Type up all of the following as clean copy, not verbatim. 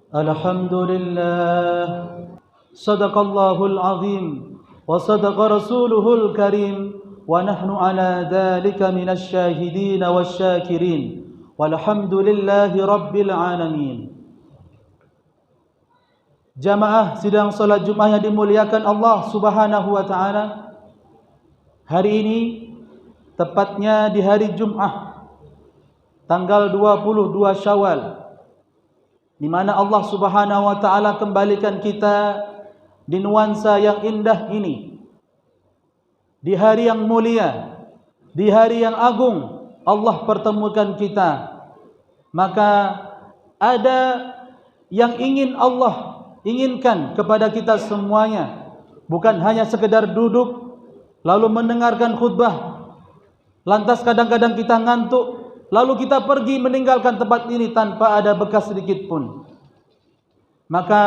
الحمد لله صدق الله العظيم وصدق رسوله الكريم ونحن على ذلك من الشاهدين والشاكرين والحمد لله رب العالمين. Jamaah sidang salat Jumat yang dimuliakan Allah Subhanahu wa taala. Hari ini tepatnya di hari Jumat tanggal 22 Syawal, di mana Allah Subhanahu wa taala kembalikan kita di nuansa yang indah ini. Di hari yang mulia, di hari yang agung, Allah pertemukan kita. Maka ada yang ingin Allah inginkan kepada kita semuanya, bukan hanya sekedar duduk lalu mendengarkan khutbah, lantas kadang-kadang kita ngantuk, lalu kita pergi meninggalkan tempat ini tanpa ada bekas sedikit pun. Maka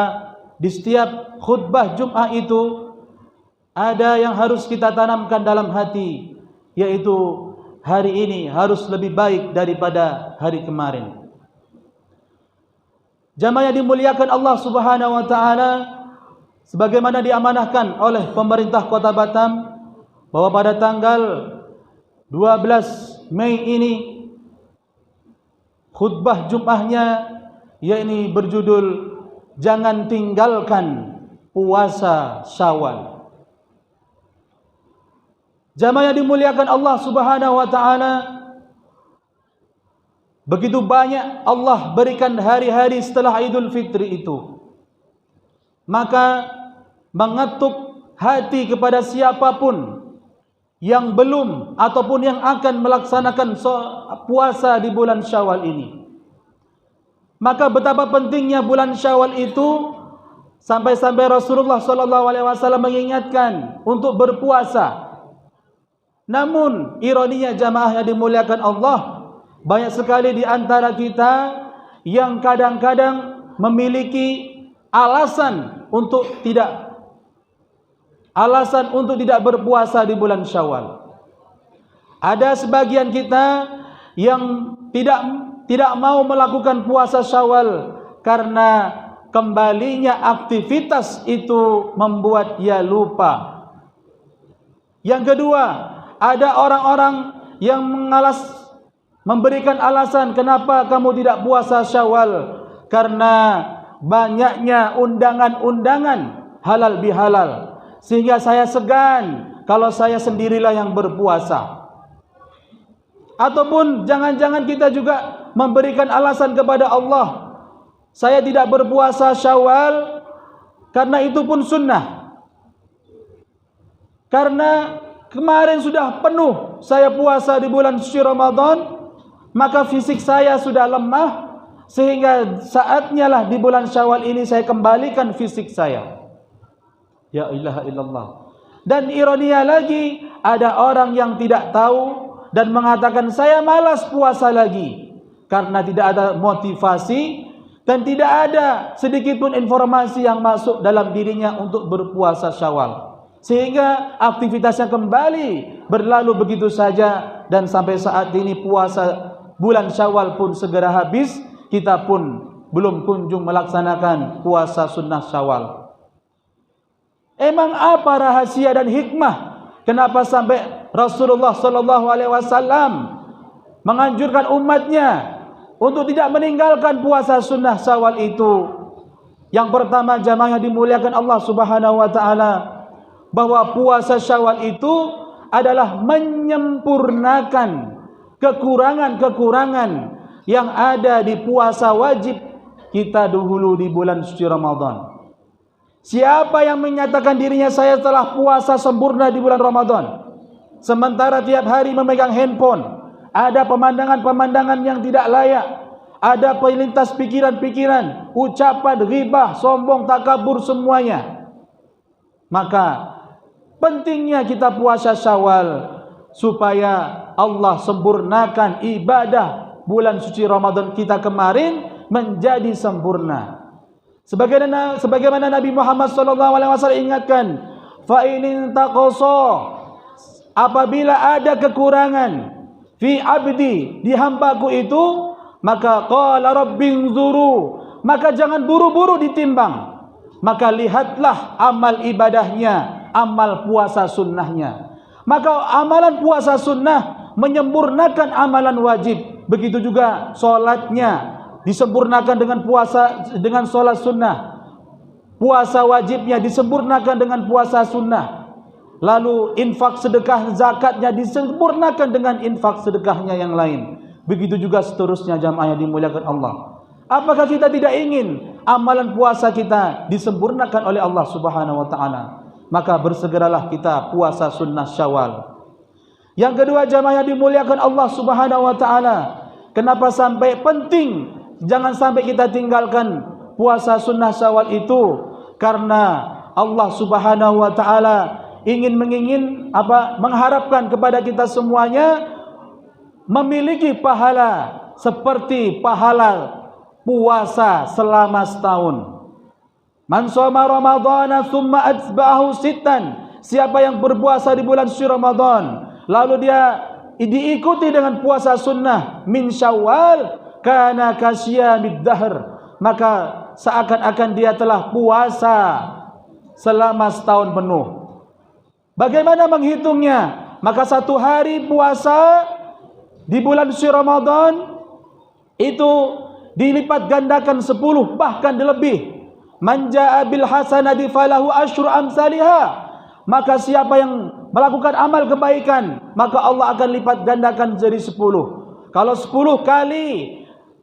di setiap khutbah Jumat itu ada yang harus kita tanamkan dalam hati, yaitu hari ini harus lebih baik daripada hari kemarin. Jamaah yang dimuliakan Allah Subhanahu wa taala, sebagaimana diamanahkan oleh pemerintah Kota Batam bahwa pada tanggal 12 Mei ini khutbah Jumatnya yakni berjudul Jangan Tinggalkan Puasa Syawal. Jamaah yang dimuliakan Allah Subhanahu wa taala, begitu banyak Allah berikan hari-hari setelah Idul Fitri itu. Maka mengetuk hati kepada siapapun yang belum ataupun yang akan melaksanakan puasa di bulan Syawal ini. Maka betapa pentingnya bulan Syawal itu, sampai-sampai Rasulullah SAW mengingatkan untuk berpuasa. Namun ironinya jamaah yang dimuliakan Allah, banyak sekali di antara kita yang kadang-kadang memiliki alasan untuk tidak berpuasa di bulan Syawal. Ada sebagian kita yang tidak mau melakukan puasa Syawal karena kembalinya aktivitas itu membuat ia lupa. Yang kedua, ada orang-orang yang memberikan alasan kenapa kamu tidak puasa Syawal, karena banyaknya undangan-undangan halal bihalal, sehingga saya segan kalau saya sendirilah yang berpuasa. Ataupun jangan-jangan kita juga memberikan alasan kepada Allah, saya tidak berpuasa Syawal karena itu pun sunnah, karena kemarin sudah penuh saya puasa di bulan suci Ramadan, maka fisik saya sudah lemah, sehingga saatnya lah di bulan Syawal ini saya kembalikan fisik saya. Ya ilaha illallah. Dan ironinya lagi, ada orang yang tidak tahu dan mengatakan saya malas puasa lagi, karena tidak ada motivasi dan tidak ada sedikit pun informasi yang masuk dalam dirinya untuk berpuasa Syawal, sehingga aktivitasnya kembali berlalu begitu saja. Dan sampai saat ini puasa bulan Syawal pun segera habis, kita pun belum kunjung melaksanakan puasa sunnah Syawal. Emang apa rahasia dan hikmah kenapa sampai Rasulullah SAW menganjurkan umatnya untuk tidak meninggalkan puasa sunnah Syawal itu? Yang pertama, jamaah yang dimuliakan Allah Subhanahu wa taala, bahwa puasa Syawal itu adalah menyempurnakan kekurangan-kekurangan yang ada di puasa wajib kita dahulu di bulan suci Ramadan. Siapa yang menyatakan dirinya saya telah puasa sempurna di bulan Ramadan, sementara tiap hari memegang handphone, ada pemandangan-pemandangan yang tidak layak, ada pelintas pikiran-pikiran, ucapan ghibah, sombong, takabur, semuanya, maka pentingnya kita puasa Syawal supaya Allah sempurnakan ibadah bulan suci Ramadan kita kemarin menjadi sempurna. Sebagaimana Nabi Muhammad SAW ingatkan, fa in taqasa, apabila ada kekurangan fi abdi, di hambaku itu, maka qala rabbinzuru, maka jangan buru-buru ditimbang. Maka lihatlah amal ibadahnya, amal puasa sunnahnya. Maka amalan puasa sunnah menyempurnakan amalan wajib. Begitu juga solatnya disempurnakan dengan dengan solat sunnah. Puasa wajibnya disempurnakan dengan puasa sunnah. Lalu infak sedekah zakatnya disempurnakan dengan infak sedekahnya yang lain. Begitu juga seterusnya jamaah yang dimuliakan Allah. Apakah kita tidak ingin amalan puasa kita disempurnakan oleh Allah Subhanahu wa taala? Maka bersegeralah kita puasa sunnah Syawal. Yang kedua jamaah yang dimuliakan Allah Subhanahu wa taala, kenapa sampai penting jangan sampai kita tinggalkan puasa sunnah Syawal itu? Karena Allah Subhanahu wa taala mengharapkan kepada kita semuanya memiliki pahala seperti pahala puasa selama setahun. Man shoma ramadhana tsumma atba'ahu sittan, siapa yang berpuasa di bulan suci Ramadan lalu dia diikuti dengan puasa sunnah min Syawal, kana kasyamid dahr, maka seakan-akan dia telah puasa selama setahun penuh. Bagaimana menghitungnya? Maka satu hari puasa di bulan suci Ramadan itu dilipat gandakan 10 bahkan lebih. Man jaa bil hasanati falahu asyru amsalihha, maka siapa yang melakukan amal kebaikan maka Allah akan lipat gandakan jadi 10. Kalau 10 kali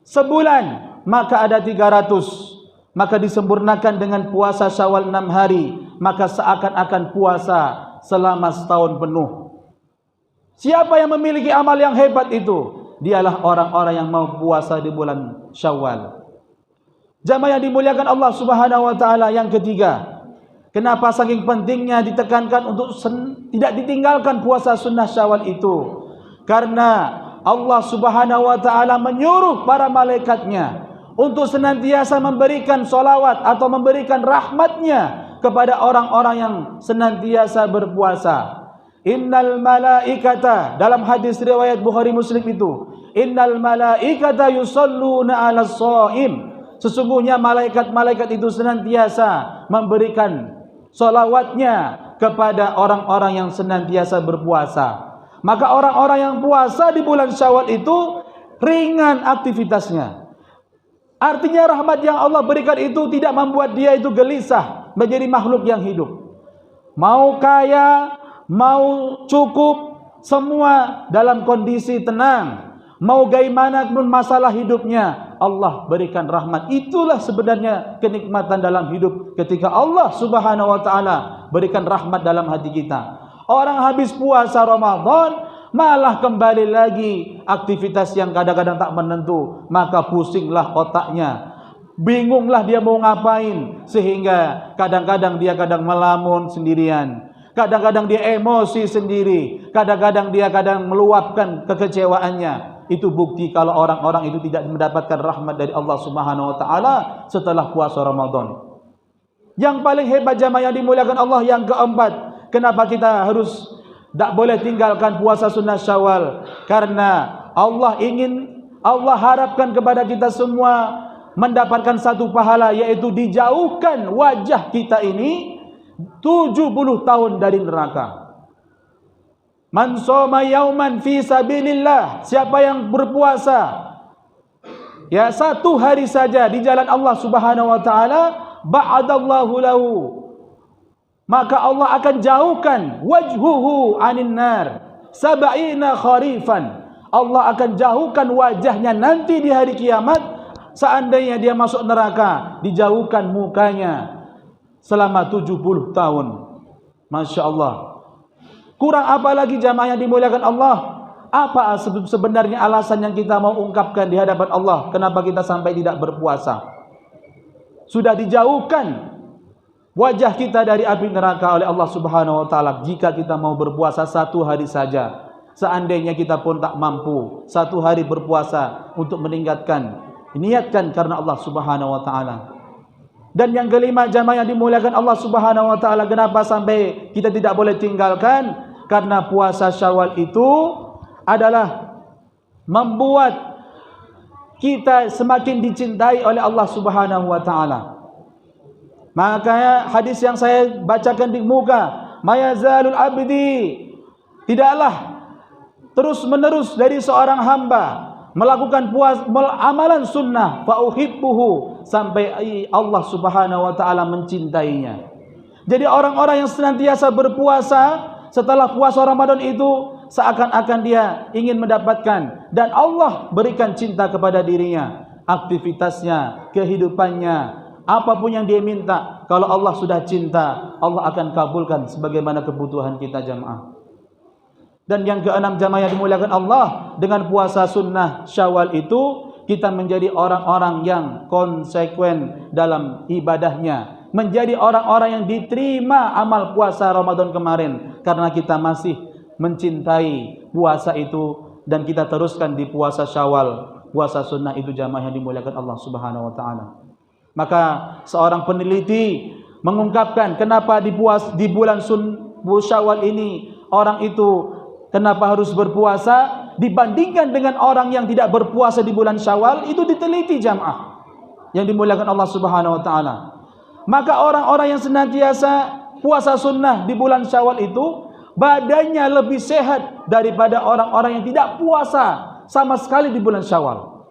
sebulan maka ada 300. Maka disempurnakan dengan puasa Syawal 6 hari, maka seakan-akan puasa selama setahun penuh. Siapa yang memiliki amal yang hebat itu? Dialah orang-orang yang mau puasa di bulan Syawal. Jamaah yang dimuliakan Allah Subhanahu wa taala, yang ketiga, kenapa saking pentingnya ditekankan untuk tidak ditinggalkan puasa sunnah Syawal itu? Karena Allah Subhanahu wa taala menyuruh para malaikatnya untuk senantiasa memberikan solawat atau memberikan rahmatnya kepada orang-orang yang senantiasa berpuasa. Innal malaikata, dalam hadis riwayat Bukhari Muslim itu, innal malaikata yusalluna 'alas shaim, sesungguhnya malaikat-malaikat itu senantiasa memberikan solawatnya kepada orang-orang yang senantiasa berpuasa. Maka orang-orang yang puasa di bulan Syawal itu ringan aktivitasnya. Artinya rahmat yang Allah berikan itu tidak membuat dia itu gelisah menjadi makhluk yang hidup. Mau kaya, mau cukup, semua dalam kondisi tenang. Mau bagaimana pun masalah hidupnya, Allah berikan rahmat. Itulah sebenarnya kenikmatan dalam hidup ketika Allah Subhanahu wa taala berikan rahmat dalam hati kita. Orang habis puasa Ramadan malah kembali lagi aktivitas yang kadang-kadang tak menentu, maka pusinglah otaknya, bingunglah dia mau ngapain, sehingga kadang-kadang dia melamun sendirian, kadang-kadang dia emosi sendiri, kadang-kadang dia meluapkan kekecewaannya. Itu bukti kalau orang-orang itu tidak mendapatkan rahmat dari Allah Subhanahu wa taala setelah puasa Ramadan. Yang paling hebat jamaah yang dimuliakan Allah, yang keempat, kenapa kita harus tak boleh tinggalkan puasa sunnah Syawal? Karena Allah harapkan kepada kita semua mendapatkan satu pahala, yaitu dijauhkan wajah kita ini 70 tahun dari neraka. Man shoma yauman fi sabilillah, siapa yang berpuasa ya satu hari saja di jalan Allah Subhanahu wa taala, ba'adallahu lahu, maka Allah akan jauhkan wajhuhu anin nar sab'ina kharifan. Allah akan jauhkan wajahnya nanti di hari kiamat. Seandainya dia masuk neraka, dijauhkan mukanya selama 70 tahun. Masya Allah. Kurang apa lagi jamaah yang dimuliakan Allah? Apa sebenarnya alasan yang kita mau ungkapkan di hadapan Allah? Kenapa kita sampai tidak berpuasa? Sudah dijauhkan wajah kita dari api neraka oleh Allah Subhanahu wa taala jika kita mau berpuasa satu hari saja. Seandainya kita pun tak mampu satu hari berpuasa untuk niatkan karena Allah Subhanahu wa taala. Dan yang kelima jamaah yang dimuliakan Allah Subhanahu wa taala, kenapa sampai kita tidak boleh tinggalkan? Karena puasa Syawal itu adalah membuat kita semakin dicintai oleh Allah Subhanahu wa taala. Makanya hadis yang saya bacakan di muka, mayazalul abdi, tidaklah terus menerus dari seorang hamba melakukan amalan sunnah fa uhibbuhu, sampai Allah Subhanahu wa taala mencintainya. Jadi orang-orang yang senantiasa berpuasa setelah puasa Ramadan itu seakan-akan dia ingin mendapatkan, dan Allah berikan cinta kepada dirinya, aktivitasnya, kehidupannya, apapun yang dia minta, kalau Allah sudah cinta, Allah akan kabulkan sebagaimana kebutuhan kita jamaah. Dan yang keenam jamaah yang dimuliakan Allah, dengan puasa sunnah Syawal itu kita menjadi orang-orang yang konsekuen dalam ibadahnya, menjadi orang-orang yang diterima amal puasa Ramadan kemarin, karena kita masih mencintai puasa itu dan kita teruskan di puasa Syawal, puasa sunnah itu jamaah yang dimuliakan Allah Subhanahu wa taala. Maka seorang peneliti mengungkapkan kenapa di bulan Syawal ini orang itu kenapa harus berpuasa dibandingkan dengan orang yang tidak berpuasa di bulan Syawal. Itu diteliti jamaah yang dimuliakan Allah Subhanahu wa taala. Maka orang-orang yang senantiasa puasa sunnah di bulan Syawal itu badannya lebih sehat daripada orang-orang yang tidak puasa sama sekali di bulan Syawal.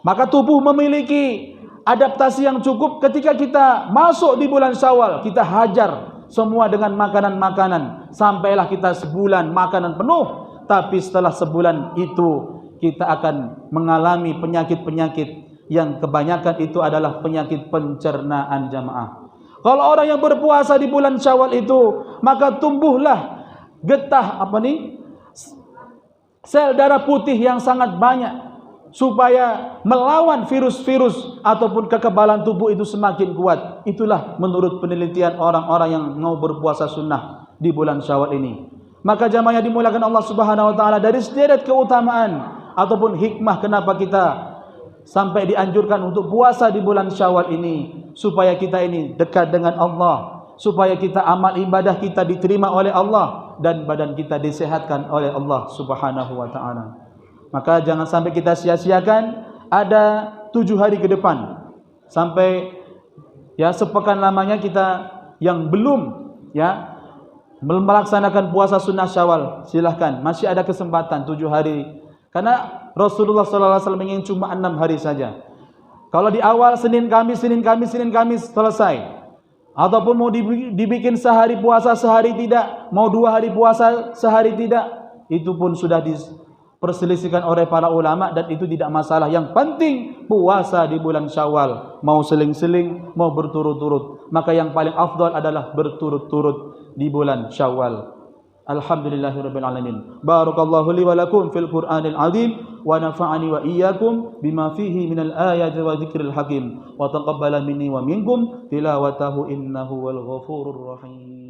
Maka tubuh memiliki adaptasi yang cukup ketika kita masuk di bulan Syawal, kita hajar semua dengan makanan-makanan sampailah kita sebulan makanan penuh. Tapi setelah sebulan itu kita akan mengalami penyakit-penyakit yang kebanyakan itu adalah penyakit pencernaan jamaah. Kalau orang yang berpuasa di bulan Syawal itu, maka tumbuhlah getah sel darah putih yang sangat banyak, supaya melawan virus-virus ataupun kekebalan tubuh itu semakin kuat. Itulah menurut penelitian orang-orang yang mau berpuasa sunnah di bulan Syawal ini. Maka jamaah yang dimuliakan Allah Subhanahu wa taala, dari sederet keutamaan ataupun hikmah kenapa kita sampai dianjurkan untuk puasa di bulan Syawal ini, supaya kita ini dekat dengan Allah, supaya kita amal ibadah kita diterima oleh Allah dan badan kita disehatkan oleh Allah Subhanahu wa taala. Maka jangan sampai kita sia-siakan ada 7 hari ke depan, sampai ya sepekan lamanya kita yang belum ya melaksanakan puasa sunnah Syawal, silahkan, masih ada kesempatan 7 hari. Karena Rasulullah SAW ingin cuma 6 hari saja. Kalau di awal Senin Kamis selesai, ataupun mau dibikin sehari puasa sehari tidak, mau 2 hari puasa sehari tidak, itu pun sudah perselisihkan oleh para ulama dan itu tidak masalah. Yang penting puasa di bulan Syawal, mau seling-seling, mau berturut-turut. Maka yang paling afdal adalah berturut-turut di bulan Syawal. Alhamdulillahirabbil alamin. Barakallahu li wa lakum fil Qur'anil azim wa nafa'ani wa iyyakum bima fihi minal ayati wa dzikril hakim wa taqabbala minni wa minkum tilawatahu innahu wal ghafurur rahim.